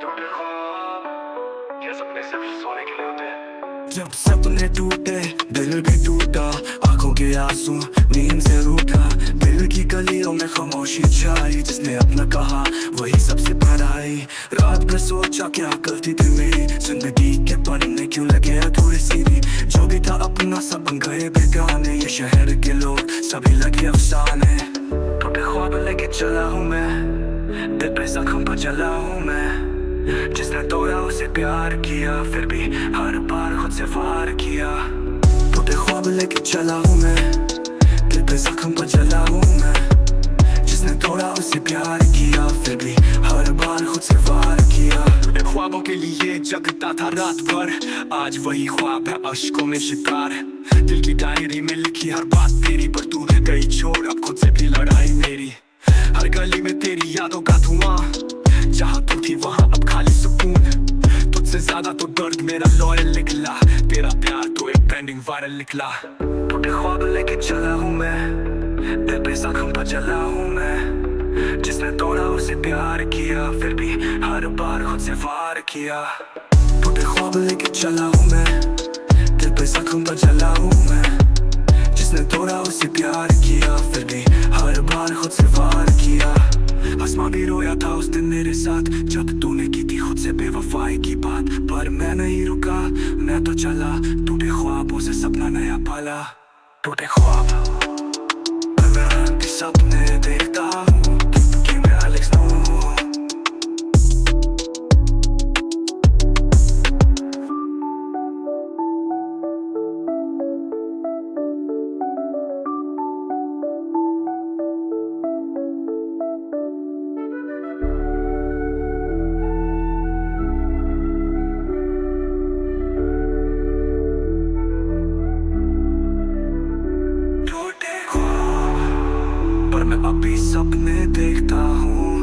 टूटे ख्वाब ये सपने सिर्फ सोने के लिए होते हैं। जब सपने टूटे दिल भी टूटा, आंखों के आंसू नींद से रूठा। दिल की गलियों में खामोशी छाई, जिसने अपना कहा वही सबसे पराई। रात भर सोचा क्या गलती थी मेरी, जिंदगी के पन्ने क्यों लगे अधूरे सीधी। जो भी था अपना सब बन गए बेगाने, ये शहर के लोग सभी लगे अफसाने। टूटे ख्वाब लेके चला हूँ मैं, दिल पे जख्म पर जला हूँ मैं। जिसने तोड़ा उसे प्यार किया, फिर भी हर बार खुद से वार किया। टूटे ख्वाब लेके चला हूँ मैं, दिल पे जख्म पर जला हूँ मैं। जिसने तोड़ा उसे प्यार किया, फिर भी हर बार खुद से वार किया। ख्वाबों के लिए जगता था रात भर, आज वही ख्वाब है अश्कों में शिकार। दिल की डायरी में लिखी हर बात तेरी, पर तू गई छोड़ अब खुद से भी लड़ाई मेरी। हर गली में तेरी यादों का धुआं, जहाँ तू थी वहाँ अब खाली सुकून। तुझसे ज्यादा तो दर्द मेरा लॉयल निकला, तेरा प्यार तो एक ट्रेंडिंग वायरल निकला। टूटे ख्वाब लेके चला हूँ मैं, दिल पे जख्म पर जला हूँ मैं। जिसने तोड़ा उसे प्यार किया, फिर भी हर बार खुद से वार किया। टूटे ख्वाब लेके चला हूँ मैं, दिल पे जख्म पर जला हूँ मैं। जिसने तोड़ा उसे प्यार किया, फिर भी हर बार खुद से वार किया। आसमां भी रोया था उस दिन मेरे साथ, जब तूने की थी खुद से बेवफाई की बात। पर मैं नहीं रुका, मैं तो चला, टूटे ख्वाबों से सपना नया पाला। टूटे ख्वाब पर मैं आंधी सपने देखता हूँ कि मैं एलेक्स हूँ। पर मैं अभी सपने देखता हूँ।